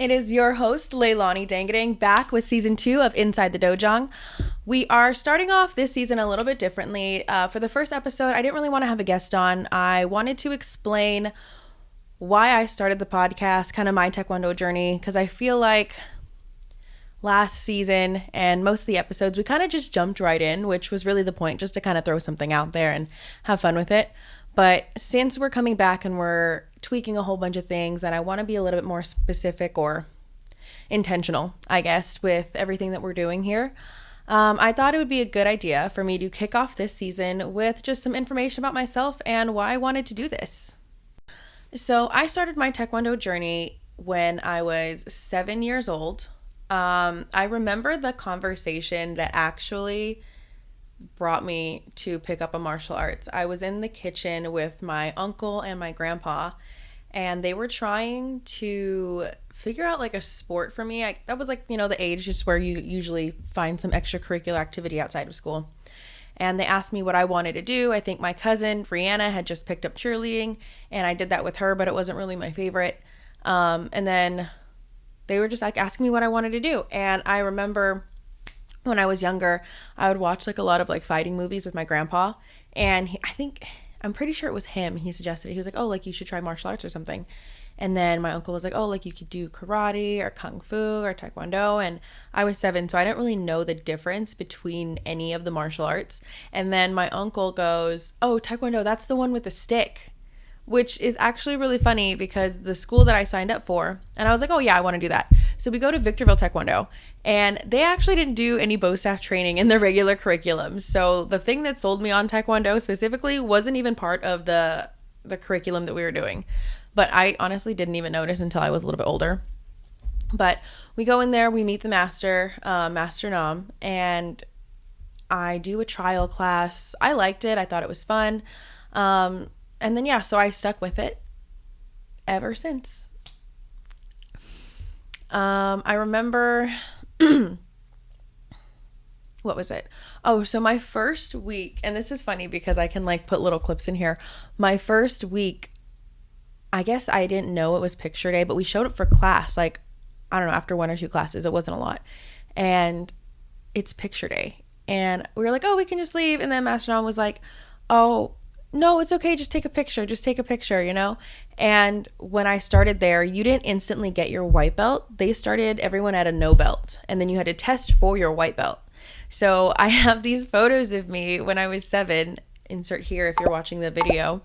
It is your host, Leilahni Dangidang, back with season 2 of Inside the Dojang. We are starting off this season a little bit differently. For the first episode, I didn't really want to have a guest on. I wanted to explain why I started the podcast, kind of my Taekwondo journey, because I feel like last season and most of the episodes, we kind of just jumped right in, which was really the point, just to kind of throw something out there and have fun with it. But since we're coming back and we're tweaking a whole bunch of things, and I want to be a little bit more specific or intentional, I guess, with everything that we're doing here, I thought it would be a good idea for me to kick off this season with just some information about myself and why I wanted to do this. So I started my Taekwondo journey when I was 7 years old. I remember the conversation that actually brought me to pick up a martial arts. I was in the kitchen with my uncle and my grandpa, and they were trying to figure out like a sport for me. That was like, the age just where you usually find some extracurricular activity outside of school. And they asked me what I wanted to do. I think my cousin, Brianna, had just picked up cheerleading, and I did that with her, but it wasn't really my favorite. And then they were just like asking me what I wanted to do. And I remember when I was younger, I would watch like a lot of like fighting movies with my grandpa, and I'm pretty sure it was him. He suggested, he was like, oh, like you should try martial arts or something. And then my uncle was like, oh, like you could do karate or kung fu or taekwondo. And I was 7, so I didn't really know the difference between any of the martial arts. And then my uncle goes, oh, taekwondo, that's the one with the stick, which is actually really funny because the school that I signed up for, and I was like, oh yeah, I want to do that. So we go to Victorville Taekwondo, and they actually didn't do any bow staff training in their regular curriculum. So the thing that sold me on Taekwondo specifically wasn't even part of the curriculum that we were doing. But I honestly didn't even notice until I was a little bit older. But we go in there, we meet the master, Master Nam, and I do a trial class. I liked it. I thought it was fun. And then, so I stuck with it ever since. I remember, what was it? Oh, so my first week, and this is funny because I can like put little clips in here. My first week, I guess I didn't know it was picture day, but we showed up for class, like, I don't know, after 1 or 2 classes. It wasn't a lot. And it's picture day. And we were like, oh, we can just leave. And then Master Nam was like, oh, no, it's okay. Just take a picture. And when I started there, you didn't instantly get your white belt. They started everyone at a no belt, and then you had to test for your white belt. So I have these photos of me when I was 7, insert here if you're watching the video.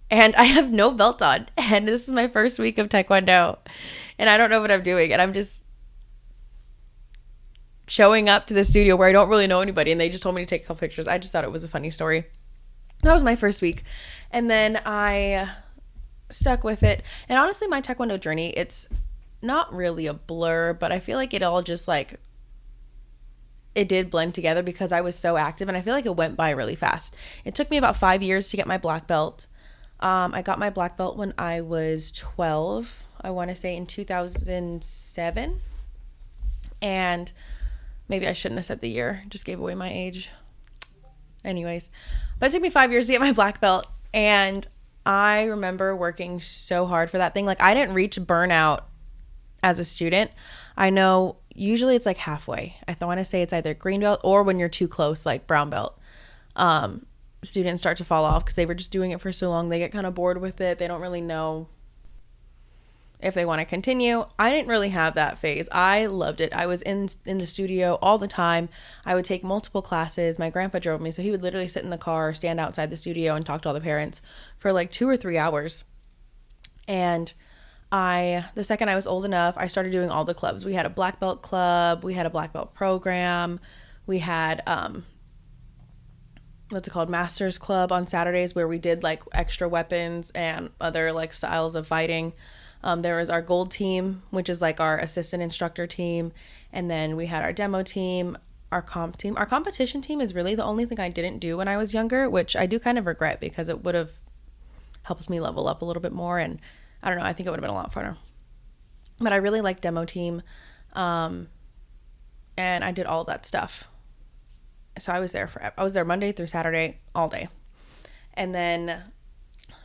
And I have no belt on, and this is my first week of Taekwondo, and I don't know what I'm doing, and I'm just showing up to the studio where I don't really know anybody, and they just told me to take a couple pictures. I just thought it was a funny story. That was my first week, and then I stuck with it. And honestly, my Taekwondo journey, it's not really a blur, but I feel like it all just like, it did blend together because I was so active, and I feel like it went by really fast. It took me about 5 years to get my black belt. I got my black belt when I was 12, I want to say in 2007, and maybe I shouldn't have said the year, just gave away my age. Anyways, but it took me 5 years to get my black belt, and I remember working so hard for that thing. Like, I didn't reach burnout as a student. I know usually it's like halfway. I want to say it's either green belt or when you're too close, like brown belt. Students start to fall off because they were just doing it for so long. They get kind of bored with it. They don't really know if they want to continue. I didn't really have that phase. I loved it. I was in the studio all the time. I would take multiple classes. My grandpa drove me, so he would literally sit in the car, stand outside the studio, and talk to all the parents for like 2 or 3 hours. And the second I was old enough, I started doing all the clubs. We had a black belt club. We had a black belt program. We had what's it called, Masters Club on Saturdays, where we did like extra weapons and other like styles of fighting. There was our gold team, which is like our assistant instructor team, and then we had our demo team, our comp team. Our competition team is really the only thing I didn't do when I was younger, which I do kind of regret because it would have helped me level up a little bit more, and I don't know, I think it would have been a lot funner. But I really liked demo team, and I did all of that stuff. So I was there Monday through Saturday all day. And then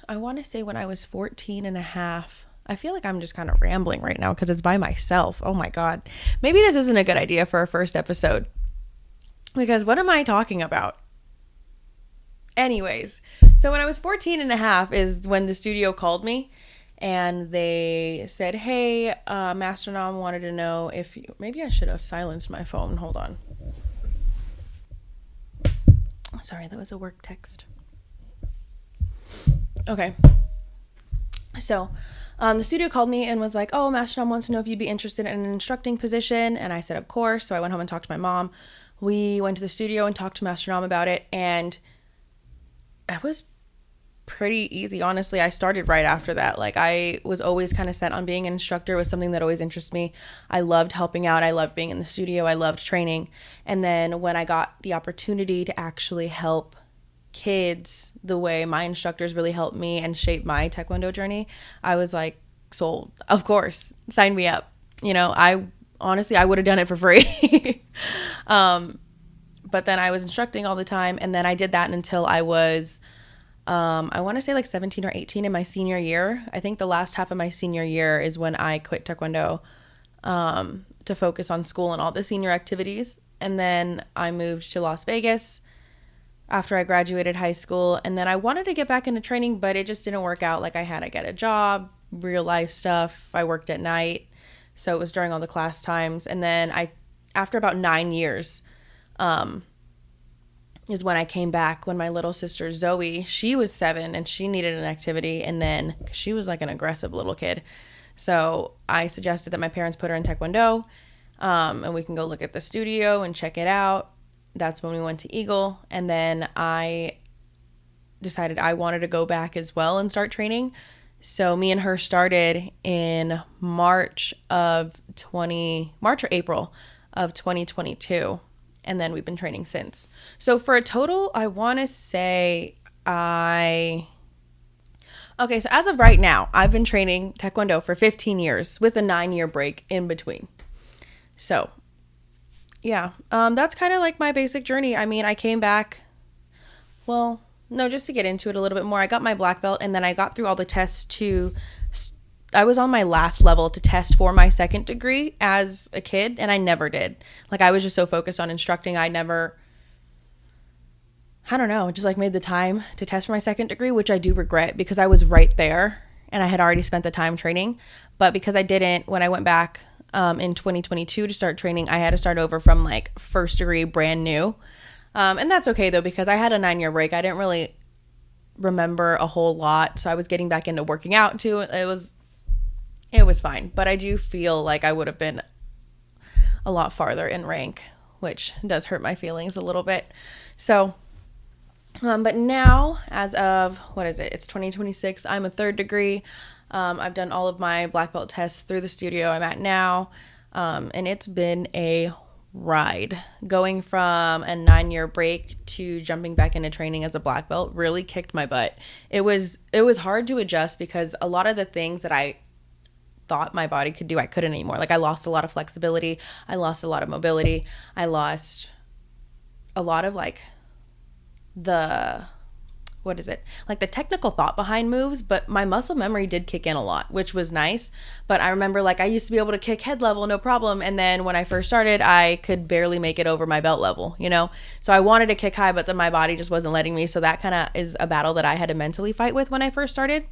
I want to say when I was 14 and a half, I feel like I'm just kind of rambling right now because it's by myself. Oh my God. Maybe this isn't a good idea for our first episode, because what am I talking about? Anyways, so when I was 14 and a half is when the studio called me and they said, hey, Master Nam wanted to know if you, maybe I should have silenced my phone. Hold on. Sorry, that was a work text. Okay. So the studio called me and was like, oh, Master Nam wants to know if you'd be interested in an instructing position. And I said, of course. So I went home and talked to my mom. We went to the studio and talked to Master Nam about it. And it was pretty easy, honestly. I started right after that. Like, I was always kind of set on being an instructor. It was something that always interested me. I loved helping out. I loved being in the studio. I loved training. And then when I got the opportunity to actually help kids the way my instructors really helped me and shape my Taekwondo journey, I was like, sold. Of course, sign me up. You know, I would have done it for free. But then I was instructing all the time, and then I did that until I was I want to say like 17 or 18 in my senior year. I think the last half of my senior year is when I quit Taekwondo to focus on school and all the senior activities. And then I moved to Las Vegas after I graduated high school. And then I wanted to get back into training, but it just didn't work out. Like, I had to get a job, real life stuff. I worked at night, so it was during all the class times. And then after about 9 years, is when I came back, when my little sister Zoe, she was 7 and she needed an activity. And then, cause she was like an aggressive little kid, so I suggested that my parents put her in Taekwondo, and we can go look at the studio and check it out. That's when we went to Eagle. And then I decided I wanted to go back as well and start training. So me and her started in March or April of 2022. And then we've been training since. So for a total, I want to say so as of right now, I've been training Taekwondo for 15 years with a 9-year break in between. So yeah, that's kind of like my basic journey. I mean, I came back, well, no, just to get into it a little bit more, I got my black belt, and then I got through all the tests I was on my last level to test for my second degree as a kid, and I never did. Like, I was just so focused on instructing, I don't know, just like made the time to test for my second degree, which I do regret because I was right there and I had already spent the time training. But because I didn't, when I went back in 2022 to start training, I had to start over from like first degree, brand new. And that's okay though, because I had a 9-year break. I didn't really remember a whole lot. So I was getting back into working out too. It was fine, but I do feel like I would have been a lot farther in rank, which does hurt my feelings a little bit. So, but now, as of, what is it? It's 2026. I'm a 3rd degree. I've done all of my black belt tests through the studio I'm at now. And it's been a ride. Going from a 9-year break to jumping back into training as a black belt really kicked my butt. It was hard to adjust because a lot of the things that I thought my body could do, I couldn't anymore. Like, I lost a lot of flexibility. I lost a lot of mobility. I lost a lot of like the technical thought behind moves, but my muscle memory did kick in a lot, which was nice. But I remember, like, I used to be able to kick head level, no problem. And then when I first started, I could barely make it over my belt level, you know? So I wanted to kick high, but then my body just wasn't letting me. So that kind of is a battle that I had to mentally fight with when I first started.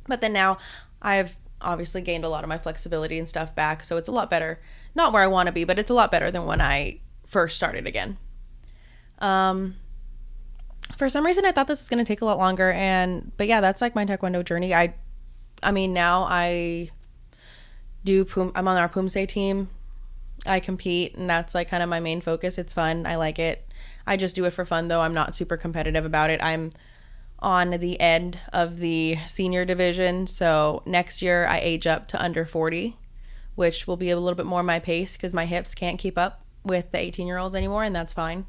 But then now I've obviously gained a lot of my flexibility and stuff back. So it's a lot better. Not where I want to be, but it's a lot better than when I first started again. For some reason, I thought this was going to take a lot longer. But yeah, that's like my Taekwondo journey. I mean, now I'm on our Pumse team. I compete, and that's like kind of my main focus. It's fun. I like it. I just do it for fun, though. I'm not super competitive about it. I'm on the end of the senior division. So next year I age up to under 40, which will be a little bit more my pace because my hips can't keep up with the 18-year-olds anymore, and that's fine.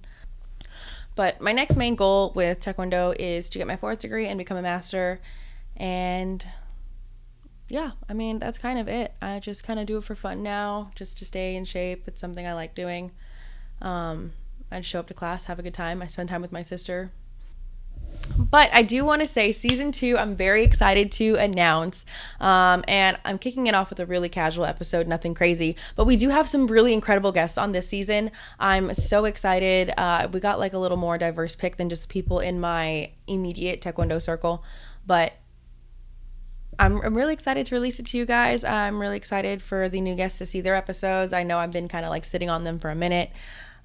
But my next main goal with Taekwondo is to get my 4th degree and become a master. And yeah, I mean, that's kind of it. I just kind of do it for fun now, just to stay in shape. It's something I like doing. I show up to class, have a good time. I spend time with my sister. But I do want to say season 2, I'm very excited to announce. And I'm kicking it off with a really casual episode, nothing crazy. But we do have some really incredible guests on this season. I'm so excited. We got like a little more diverse pick than just people in my immediate Taekwondo circle. But I'm really excited to release it to you guys. I'm really excited for the new guests to see their episodes. I know I've been kind of like sitting on them for a minute.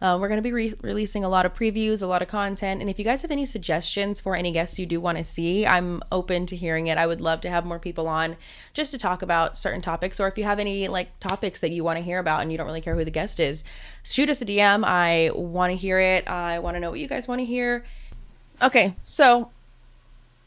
We're going to be releasing a lot of previews, a lot of content. And if you guys have any suggestions for any guests you do want to see, I'm open to hearing it. I would love to have more people on just to talk about certain topics. Or if you have any like topics that you want to hear about and you don't really care who the guest is, shoot us a DM. I want to hear it. I want to know what you guys want to hear. Okay, so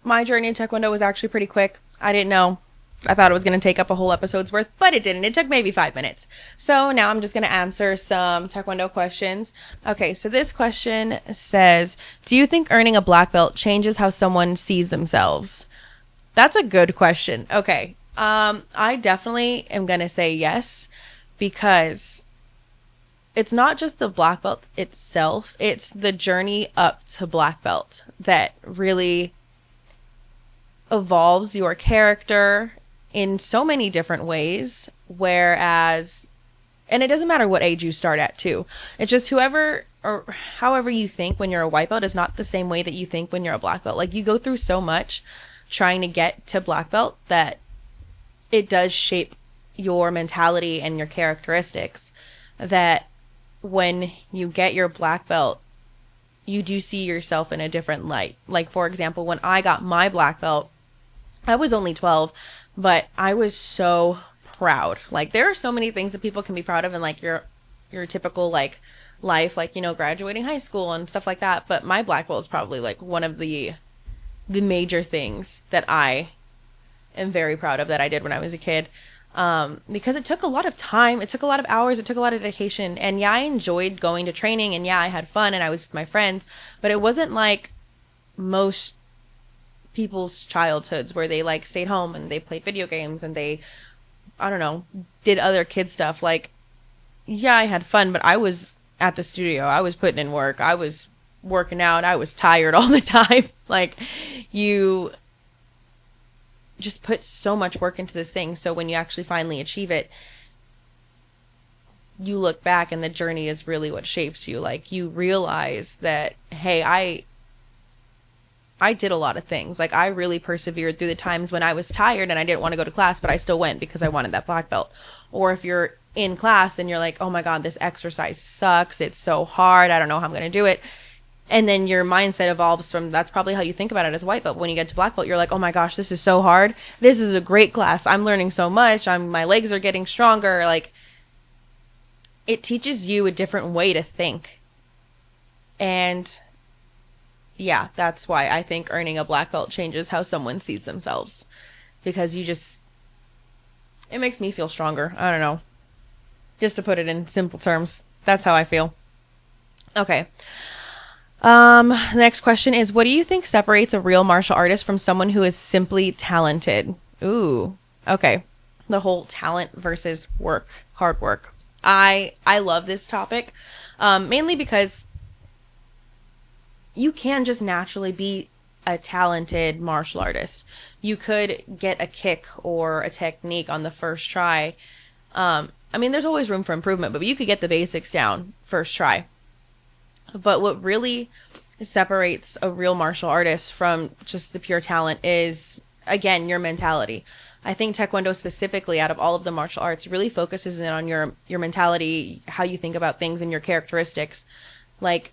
my journey in Taekwondo was actually pretty quick. I didn't know. I thought it was going to take up a whole episode's worth, but it didn't. It took maybe 5 minutes. So now I'm just going to answer some Taekwondo questions. Okay, so this question says, do you think earning a black belt changes how someone sees themselves? That's a good question. Okay, I definitely am going to say yes, because it's not just the black belt itself. It's the journey up to black belt that really evolves your character in so many different ways, whereas, and it doesn't matter what age you start at too. It's just whoever or however you think when you're a white belt is not the same way that you think when you're a black belt. Like, you go through so much trying to get to black belt that it does shape your mentality and your characteristics, that when you get your black belt, you do see yourself in a different light. Like, for example, when I got my black belt, I was only 12, but I was so proud. Like, there are so many things that people can be proud of in like your typical like life, like, you know, graduating high school and stuff like that. But my black belt is probably like one of the major things that I am very proud of that I did when I was a kid. Because it took a lot of time, it took a lot of hours, it took a lot of dedication. And yeah, I enjoyed going to training, and yeah, I had fun and I was with my friends, but it wasn't like most people's childhoods where they like stayed home and they played video games and they, I don't know, did other kid stuff. Like, yeah, I had fun, but I was at the studio, I was putting in work, I was working out, I was tired all the time. Like, you just put so much work into this thing, so when you actually finally achieve it, you look back and the journey is really what shapes you. Like, you realize that, hey, I did a lot of things. Like, I really persevered through the times when I was tired and I didn't want to go to class, but I still went because I wanted that black belt. Or if you're in class and you're like, oh my God, this exercise sucks, it's so hard, I don't know how I'm going to do it. And then your mindset evolves from, that's probably how you think about it as a white belt. When you get to black belt, you're like, oh my gosh, this is so hard. This is a great class. I'm learning so much. My legs are getting stronger. Like, it teaches you a different way to think. And yeah, that's why I think earning a black belt changes how someone sees themselves. Because it makes me feel stronger. I don't know. Just to put it in simple terms, that's how I feel. Okay. Next question is, what do you think separates a real martial artist from someone who is simply talented? Ooh, okay. The whole talent versus hard work. I love this topic, mainly because you can just naturally be a talented martial artist. You could get a kick or a technique on the first try. I mean, there's always room for improvement, but you could get the basics down first try. But what really separates a real martial artist from just the pure talent is, again, your mentality. I think Taekwondo specifically, out of all of the martial arts, really focuses in on your mentality, how you think about things, and your characteristics. Like,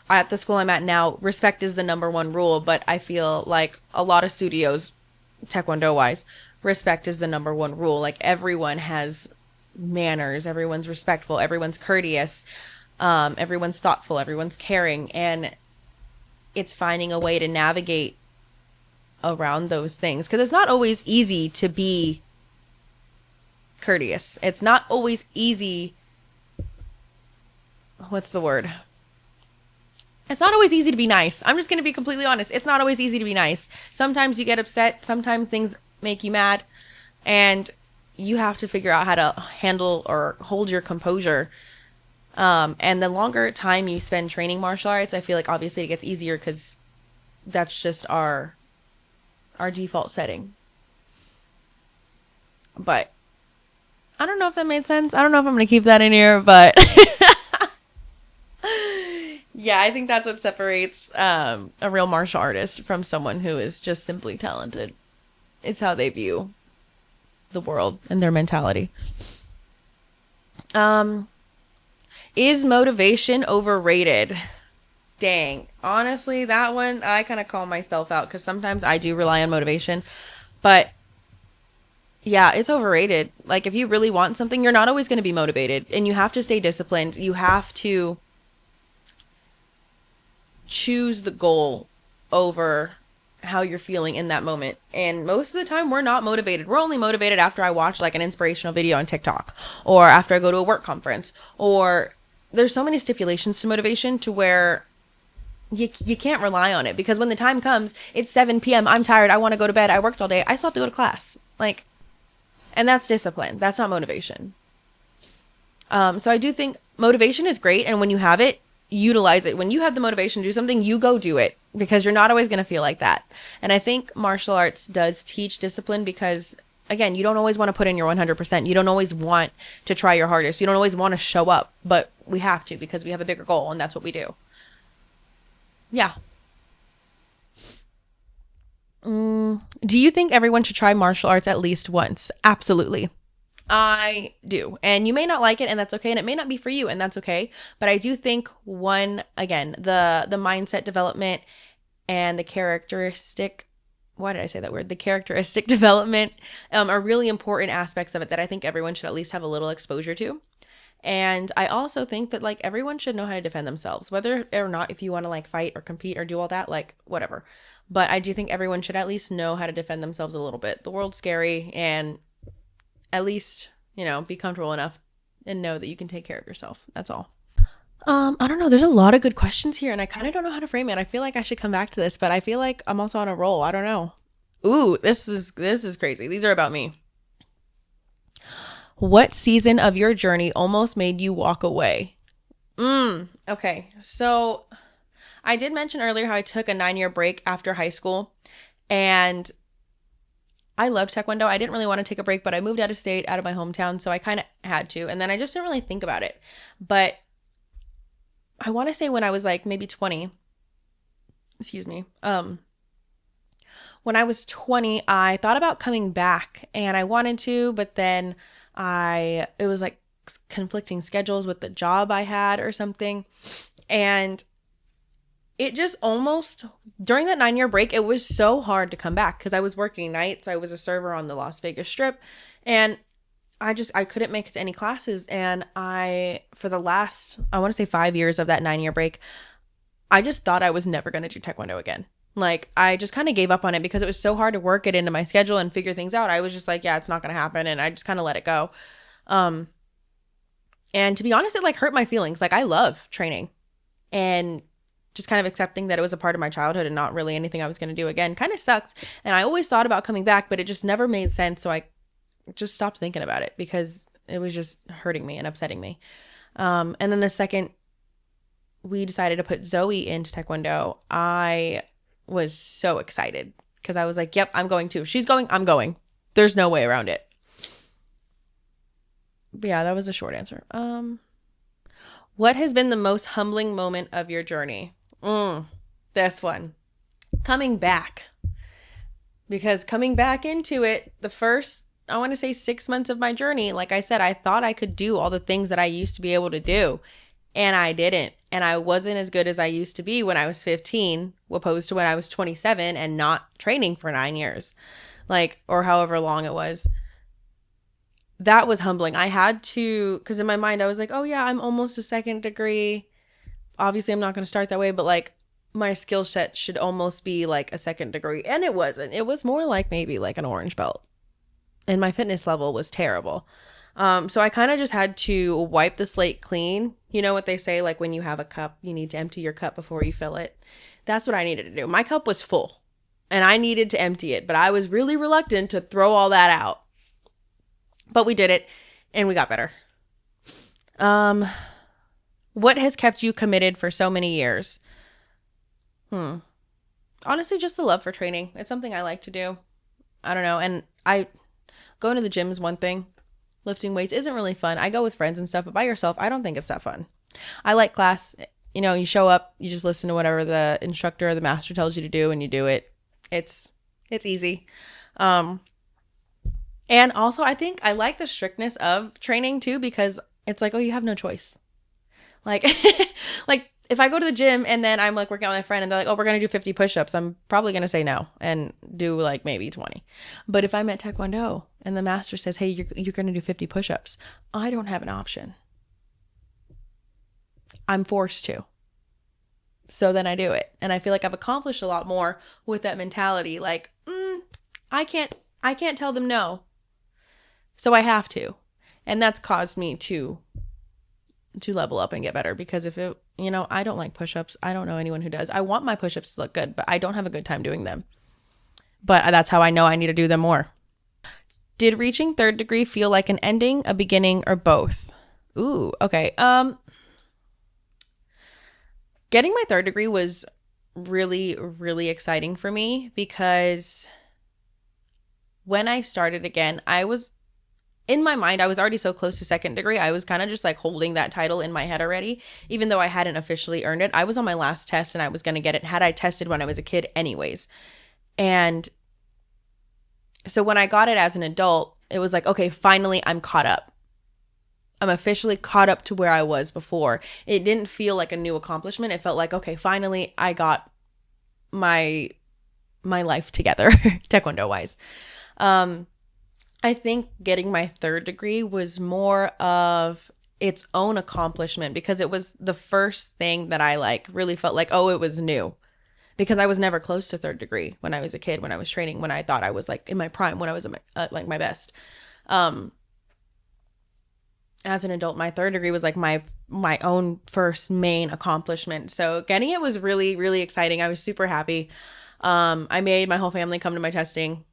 at the school I'm at now, respect is the number one rule, but I feel like a lot of studios, Taekwondo-wise, respect is the number one rule. Like, everyone has manners, everyone's respectful, everyone's courteous. Everyone's thoughtful, everyone's caring, and it's finding a way to navigate around those things, because it's not always easy to be courteous. It's not always easy. What's the word? It's not always easy to be nice. I'm just going to be completely honest. It's not always easy to be nice. Sometimes you get upset. Sometimes things make you mad, and you have to figure out how to handle or hold your composure. And the longer time you spend training martial arts, I feel like obviously it gets easier because that's just our default setting. But I don't know if that made sense. I don't know if I'm going to keep that in here, but yeah, I think that's what separates a real martial artist from someone who is just simply talented. It's how they view the world and their mentality. Is motivation overrated? Dang. Honestly, that one, I kind of call myself out because sometimes I do rely on motivation. But yeah, it's overrated. Like, if you really want something, you're not always going to be motivated. And you have to stay disciplined. You have to choose the goal over how you're feeling in that moment. And most of the time, we're not motivated. We're only motivated after I watch like an inspirational video on TikTok, or after I go to a work conference, or there's so many stipulations to motivation to where you can't rely on it, because when the time comes, it's 7 p.m. I'm tired. I want to go to bed. I worked all day. I still have to go to class. Like, and that's discipline. That's not motivation. So I do think motivation is great. And when you have it, utilize it. When you have the motivation to do something, you go do it, because you're not always going to feel like that. And I think martial arts does teach discipline because, again, you don't always want to put in your 100%. You don't always want to try your hardest. You don't always want to show up, but we have to, because we have a bigger goal, and that's what we do. Yeah. Do you think everyone should try martial arts at least once? Absolutely. I do. And you may not like it, and that's okay. And it may not be for you, and that's okay. But I do think again, the mindset development and the characteristic, why did I say that word? The characteristic development are really important aspects of it that I think everyone should at least have a little exposure to. And I also think that like everyone should know how to defend themselves, whether or not if you want to like fight or compete or do all that, like whatever. But I do think everyone should at least know how to defend themselves a little bit. The world's scary, and at least, be comfortable enough and know that you can take care of yourself. That's all. I don't know. There's a lot of good questions here, and I kind of don't know how to frame it. I feel like I should come back to this, but I feel like I'm also on a roll. I don't know. Ooh, this is crazy. These are about me. What season of your journey almost made you walk away? Okay. So I did mention earlier how I took a 9-year break after high school, and I loved Taekwondo. I didn't really want to take a break, but I moved out of state, out of my hometown, so I kind of had to. And then I just didn't really think about it. But I want to say when I was like maybe 20, excuse me, when I was 20, I thought about coming back, and I wanted to, but then it was like conflicting schedules with the job I had or something. And it just almost, during that 9-year break, it was so hard to come back because I was working nights. I was a server on the Las Vegas Strip, and I couldn't make it to any classes. And for the last, I want to say 5 years of that 9-year break, I just thought I was never going to do Taekwondo again. Like, I just kind of gave up on it because it was so hard to work it into my schedule and figure things out. I was just like, yeah, it's not going to happen. And I just kind of let it go. And to be honest, it like hurt my feelings. Like, I love training, and just kind of accepting that it was a part of my childhood and not really anything I was going to do again kind of sucked. And I always thought about coming back, but it just never made sense. So I just stopped thinking about it because it was just hurting me and upsetting me. And then the second we decided to put Zoe into Taekwondo, I was so excited because I was like, yep, I'm going too. If she's going, I'm going. There's no way around it. But yeah, that was a short answer. What has been the most humbling moment of your journey? This one. Coming back. Because coming back into it, the first, I want to say 6 months of my journey, like I said, I thought I could do all the things that I used to be able to do. And I didn't. And I wasn't as good as I used to be when I was 15, opposed to when I was 27 and not training for 9 years. Like, or however long it was. That was humbling. I had to, because in my mind, I was like, oh yeah, I'm almost a second degree. Obviously, I'm not going to start that way, but like my skill set should almost be like a second degree. And it wasn't. It was more like maybe like an orange belt. And my fitness level was terrible. So I kind of just had to wipe the slate clean. You know what they say, like when you have a cup, you need to empty your cup before you fill it. That's what I needed to do. My cup was full and I needed to empty it, but I was really reluctant to throw all that out. But we did it and we got better. What has kept you committed for so many years? Honestly, just the love for training. It's something I like to do. I don't know. And I going to the gym is one thing. Lifting weights isn't really fun. I go with friends and stuff, but by yourself, I don't think it's that fun. I like class. You show up, you just listen to whatever the instructor or the master tells you to do and you do it. It's easy. Um and also I think I like the strictness of training too because it's like, oh, you have no choice. Like like if I go to the gym and then I'm like working out with my friend and they're like, oh, we're going to do 50 push-ups, I'm probably going to say no and do like maybe 20. But if I'm at Taekwondo and the master says, hey, you're going to do 50 push-ups, I don't have an option. I'm forced to. So then I do it. And I feel like I've accomplished a lot more with that mentality. Like, I can't tell them no. So I have to. And that's caused me to level up and get better because if it, I don't like push-ups. I don't know anyone who does. I want my push-ups to look good, but I don't have a good time doing them. But that's how I know I need to do them more. Did reaching third degree feel like an ending, a beginning, or both? Ooh, okay. Getting my third degree was really, really exciting for me because when I started again, in my mind, I was already so close to second degree. I was kind of just like holding that title in my head already, even though I hadn't officially earned it. I was on my last test and I was going to get it had I tested when I was a kid anyways. And so when I got it as an adult, it was like, okay, finally I'm caught up. I'm officially caught up to where I was before. It didn't feel like a new accomplishment. It felt like, okay, finally I got my life together, Taekwondo wise. I think getting my third degree was more of its own accomplishment because it was the first thing that I like really felt like, oh, it was new. Because I was never close to third degree when I was a kid, when I was training, when I thought I was like in my prime, when I was like my best. As an adult, my third degree was like my own first main accomplishment. So getting it was really, really exciting. I was super happy. I made my whole family come to my testing.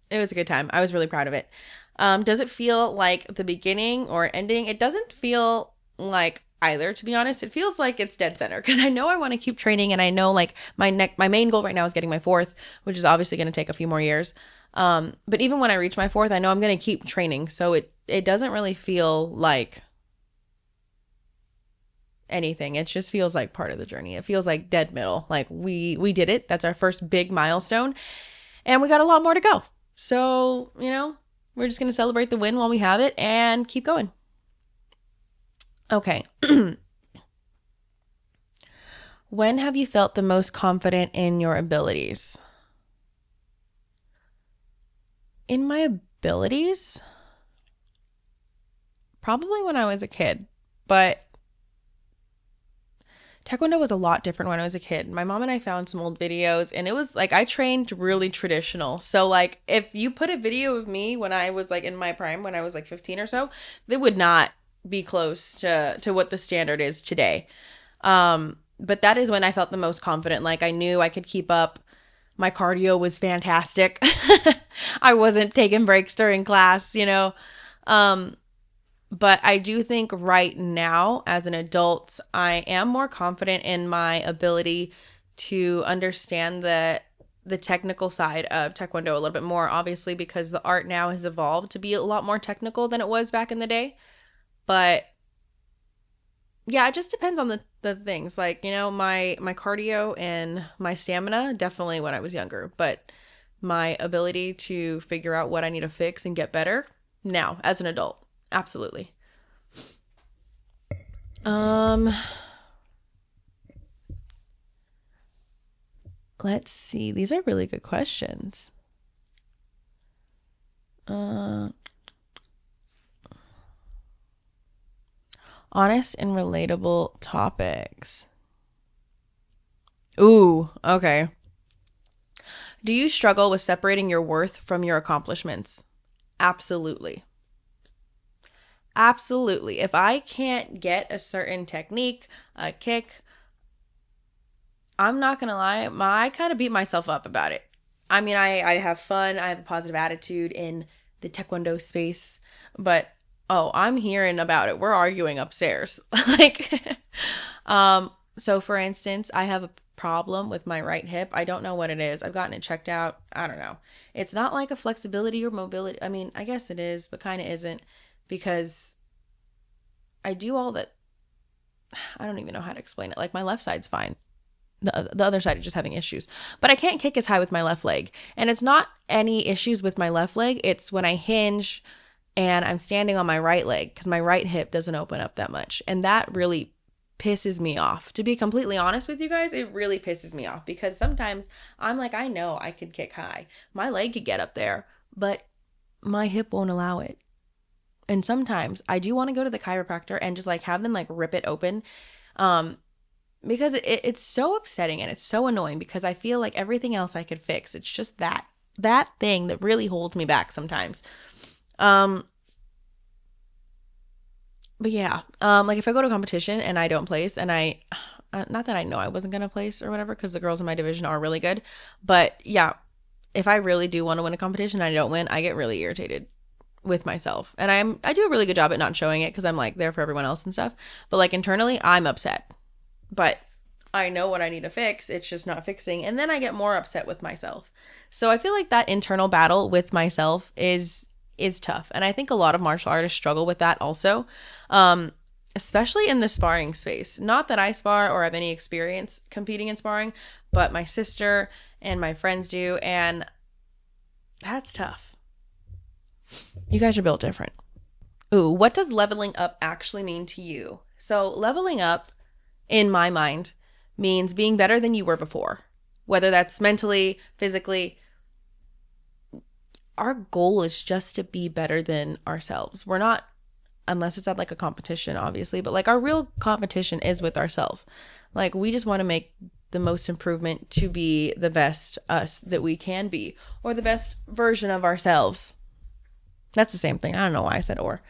It was a good time. I was really proud of it. Does it feel like the beginning or ending? It doesn't feel like either, to be honest. It feels like it's dead center because I know I want to keep training and I know like my main goal right now is getting my fourth, which is obviously going to take a few more years. But even when I reach my fourth, I know I'm going to keep training. So it doesn't really feel like anything. It just feels like part of the journey. It feels like dead middle. Like we did it. That's our first big milestone and we got a lot more to go. So, we're just going to celebrate the win while we have it and keep going. Okay. When have you felt the most confident in your abilities? In my abilities? Probably when I was a kid, but Taekwondo was a lot different when I was a kid. My mom and I found some old videos and it was like I trained really traditional. So like if you put a video of me when I was like in my prime, when I was like 15 or so, it would not be close to what the standard is today. But that is when I felt the most confident. Like I knew I could keep up. My cardio was fantastic. I wasn't taking breaks during class, But I do think right now, as an adult, I am more confident in my ability to understand the technical side of Taekwondo a little bit more, obviously, because the art now has evolved to be a lot more technical than it was back in the day. But yeah, it just depends on the things. Like, my cardio and my stamina, definitely when I was younger. But my ability to figure out what I need to fix and get better now as an adult. Absolutely. Let's see. These are really good questions. Honest and relatable topics. Ooh, okay. Do you struggle with separating your worth from your accomplishments? Absolutely. Absolutely. If I can't get a certain technique, a kick, I'm not going to lie, I kind of beat myself up about it. I mean, I have fun. I have a positive attitude in the Taekwondo space, but I'm hearing about it. We're arguing upstairs. So for instance, I have a problem with my right hip. I don't know what it is. I've gotten it checked out. I don't know. It's not like a flexibility or mobility. I mean, I guess it is, but kind of isn't, because I do all that. I don't even know how to explain it. Like, my left side's fine. The other side is just having issues. But I can't kick as high with my left leg. And it's not any issues with my left leg. It's when I hinge and I'm standing on my right leg, because my right hip doesn't open up that much. And that really pisses me off. To be completely honest with you guys, it really pisses me off, because sometimes I'm like, I know I could kick high. My leg could get up there, but my hip won't allow it. And sometimes I do want to go to the chiropractor and just like have them like rip it open. Because it's so upsetting and it's so annoying, because I feel like everything else I could fix. It's just that thing that really holds me back sometimes. But yeah, like if I go to a competition and I don't place, and not that I know I wasn't going to place or whatever, because the girls in my division are really good. But yeah, if I really do want to win a competition and I don't win, I get really irritated with myself. And I do a really good job at not showing it, because I'm like there for everyone else and stuff. But like internally, I'm upset. But I know what I need to fix. It's just not fixing. And then I get more upset with myself. So I feel like that internal battle with myself is tough. And I think a lot of martial artists struggle with that also, especially in the sparring space. Not that I spar or have any experience competing in sparring, but my sister and my friends do. And that's tough. You guys are built different. Ooh, what does leveling up actually mean to you? So leveling up, in my mind, means being better than you were before, whether that's mentally, physically. Our goal is just to be better than ourselves. We're not, unless it's at like a competition, obviously, but like our real competition is with ourselves. Like, we just want to make the most improvement to be the best us that we can be, or the best version of ourselves. That's the same thing. I don't know why I said or.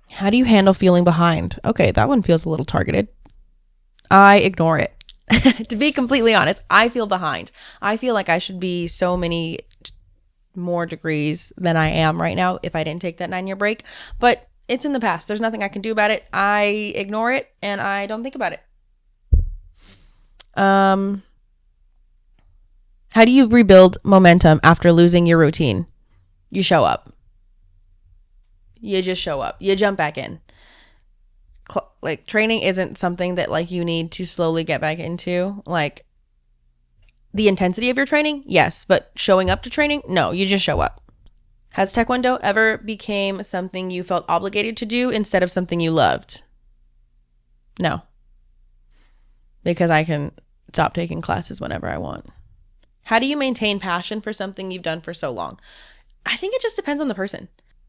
How do you handle feeling behind? Okay, that one feels a little targeted. I ignore it. To be completely honest, I feel behind. I feel like I should be so many more degrees than I am right now if I didn't take that 9-year break. But it's in the past. There's nothing I can do about it. I ignore it and I don't think about it. How do you rebuild momentum after losing your routine? You show up. You just show up. You jump back in. Like, training isn't something that like you need to slowly get back into. Like, the intensity of your training, yes, but showing up to training, no, you just show up. Has Taekwondo ever became something you felt obligated to do instead of something you loved? No, because I can stop taking classes whenever I want. How do you maintain passion for something you've done for so long? I think it just depends on the person.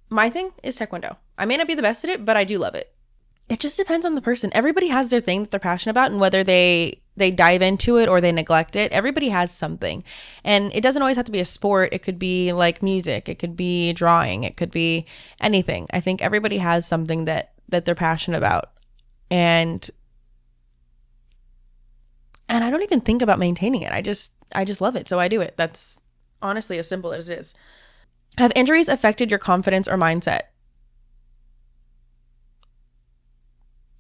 My thing is Taekwondo. I may not be the best at it, but I do love it. It just depends on the person. Everybody has their thing that they're passionate about, and whether they dive into it or they neglect it, everybody has something. And it doesn't always have to be a sport. It could be like music. It could be drawing. It could be anything. I think everybody has something that they're passionate about. And I don't even think about maintaining it. I just love it. So I do it. That's honestly as simple as it is. Have injuries affected your confidence or mindset?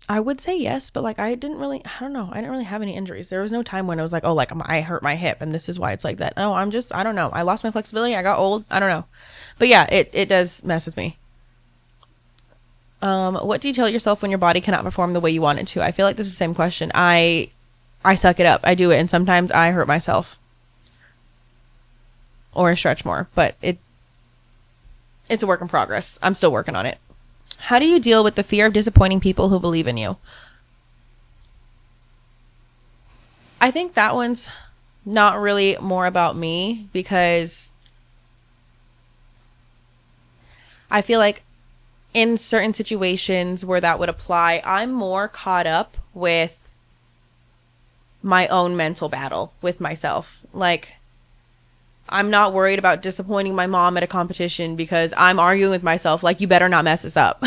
I would say yes, but like I didn't really have any injuries. There was no time when it was like, oh, like I hurt my hip and this is why it's like that. No, I don't know. I lost my flexibility. I got old. I don't know. But yeah, it does mess with me. What do you tell yourself when your body cannot perform the way you want it to? I feel like this is the same question. I suck it up. I do it. And sometimes I hurt myself or I stretch more, but it's a work in progress. I'm still working on it. How do you deal with the fear of disappointing people who believe in you? I think that one's not really more about me, because I feel like in certain situations where that would apply, I'm more caught up with my own mental battle with myself. Like, I'm not worried about disappointing my mom at a competition because I'm arguing with myself like, you better not mess this up.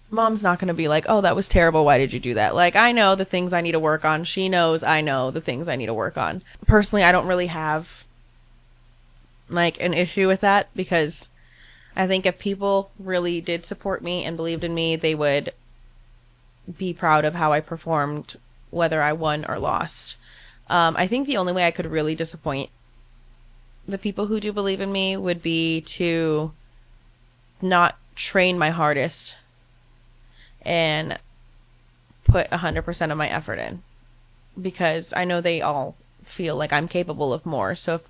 Mom's not going to be like, oh, that was terrible. Why did you do that? Like, I know the things I need to work on. She knows I know the things I need to work on. Personally, I don't really have like an issue with that, because I think if people really did support me and believed in me, they would be proud of how I performed, whether I won or lost. I think the only way I could really disappoint the people who do believe in me would be to not train my hardest and put 100% of my effort in, because I know they all feel like I'm capable of more. So if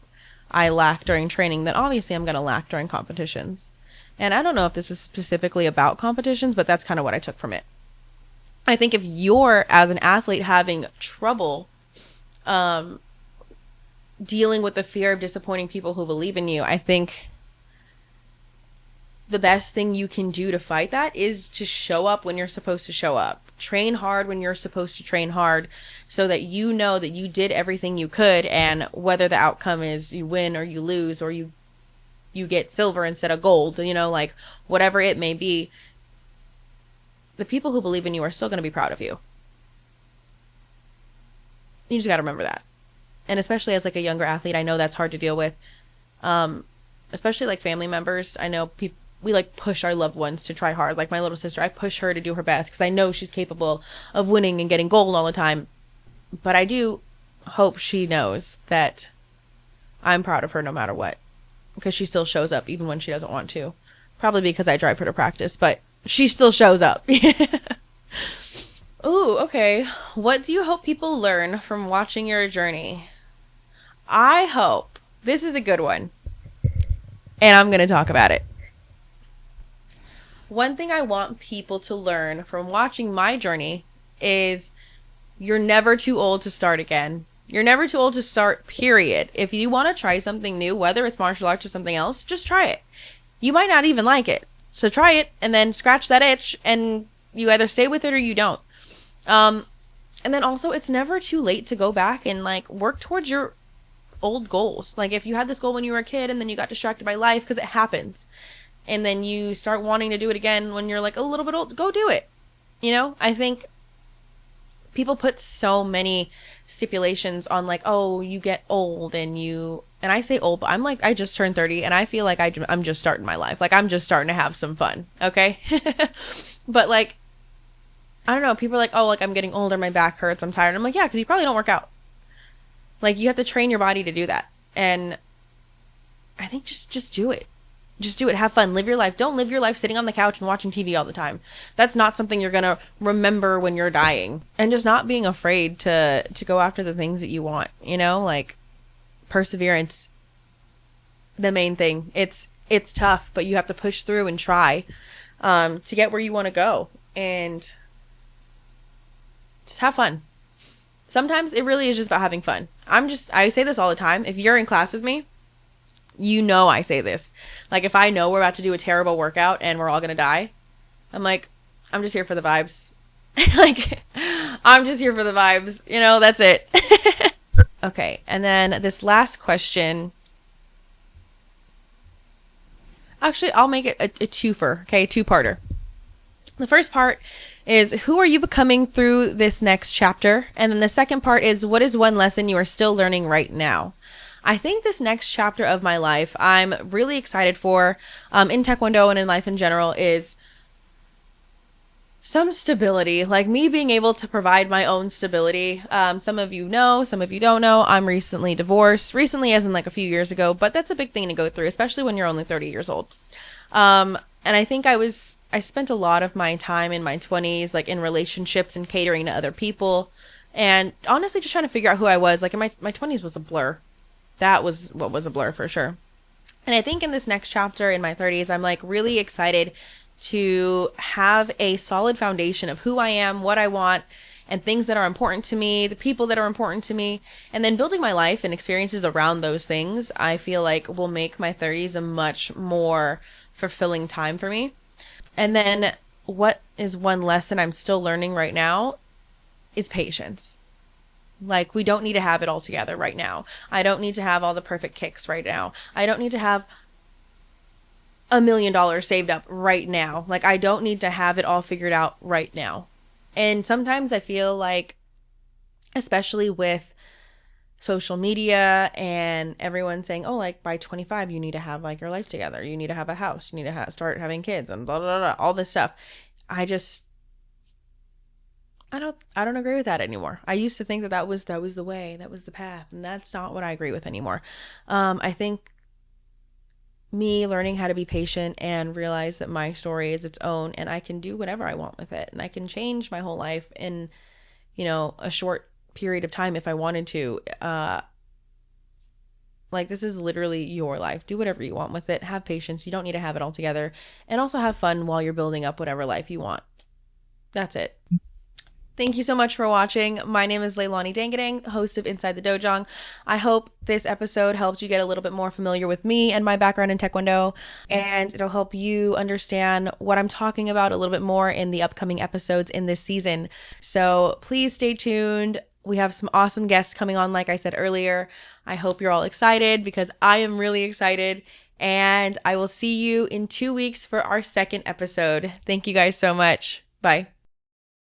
I lack during training, then obviously I'm going to lack during competitions. And I don't know if this was specifically about competitions, but that's kind of what I took from it. I think if you're, as an athlete, having trouble dealing with the fear of disappointing people who believe in you, I think the best thing you can do to fight that is to show up when you're supposed to show up. Train hard when you're supposed to train hard, so that you know that you did everything you could, and whether the outcome is you win or you lose, or you get silver instead of gold, like whatever it may be, the people who believe in you are still going to be proud of you. You just got to remember that. And especially as like a younger athlete, I know that's hard to deal with. Especially like family members. I know we like push our loved ones to try hard. Like my little sister, I push her to do her best because I know she's capable of winning and getting gold all the time. But I do hope she knows that I'm proud of her no matter what, because she still shows up even when she doesn't want to. Probably because I drive her to practice, but she still shows up. Ooh, okay. What do you hope people learn from watching your journey? I hope this is a good one, and I'm going to talk about it. One thing I want people to learn from watching my journey is you're never too old to start again. You're never too old to start, period. If you want to try something new, whether it's martial arts or something else, just try it. You might not even like it. So try it and then scratch that itch, and you either stay with it or you don't. And then also, it's never too late to go back and like work towards your old goals. Like if you had this goal when you were a kid and then you got distracted by life, because it happens, and then you start wanting to do it again when you're like a little bit old, go do it. I think people put so many stipulations on like, oh, you get old and I say old, but I'm like, I just turned 30 and I feel like I'm just starting my life. Like I'm just starting to have some fun. Okay. But like, I don't know. People are like, oh, like I'm getting older. My back hurts. I'm tired. I'm like, yeah, because you probably don't work out. Like you have to train your body to do that. And I think just do it. Just do it. Have fun. Live your life. Don't live your life sitting on the couch and watching TV all the time. That's not something you're going to remember when you're dying. And just not being afraid to go after the things that you want, like perseverance, the main thing. It's tough, but you have to push through and try to get where you want to go, and just have fun. Sometimes it really is just about having fun. I say this all the time. If you're in class with me, I say this. Like if I know we're about to do a terrible workout and we're all going to die, I'm like, I'm just here for the vibes. Like, I'm just here for the vibes. That's it. Okay. And then this last question. Actually, I'll make it a twofer. Okay. Two-parter. The first part is, who are you becoming through this next chapter? And then the second part is, what is one lesson you are still learning right now? I think this next chapter of my life I'm really excited for, in Taekwondo and in life in general, is some stability, like me being able to provide my own stability. Some of you know, some of you don't know, I'm recently divorced. Recently as in like a few years ago, but that's a big thing to go through, especially when you're only 30 years old. And I think I spent a lot of my time in my 20s, like in relationships and catering to other people. And honestly, just trying to figure out who I was. Like in my 20s was a blur. That was what was a blur for sure. And I think in this next chapter in my 30s, I'm like really excited to have a solid foundation of who I am, what I want, and things that are important to me, the people that are important to me, and then building my life and experiences around those things, I feel like will make my 30s a much more fulfilling time for me. And then what is one lesson I'm still learning right now is patience. Like, we don't need to have it all together right now. I don't need to have all the perfect kicks right now. I don't need to have $1 million saved up right now. Like, I don't need to have it all figured out right now. And sometimes I feel like, especially with social media and everyone saying, oh, like by 25, you need to have like your life together. You need to have a house. You need to start having kids and blah, blah, blah, all this stuff. I don't agree with that anymore. I used to think that was the way, that was the path, and that's not what I agree with anymore. I think me learning how to be patient and realize that my story is its own and I can do whatever I want with it and I can change my whole life in, a short period of time if I wanted to. Like, this is literally your life. Do whatever you want with it. Have patience. You don't need to have it all together. And also have fun while you're building up whatever life you want. That's it. Thank you so much for watching. My name is Leilahni Dangidang, host of Inside the Dojang. I hope this episode helped you get a little bit more familiar with me and my background in Taekwondo, and it'll help you understand what I'm talking about a little bit more in the upcoming episodes in this season. So please stay tuned. We have some awesome guests coming on, like I said earlier. I hope you're all excited because I am really excited. And I will see you in 2 weeks for our second episode. Thank you guys so much. Bye.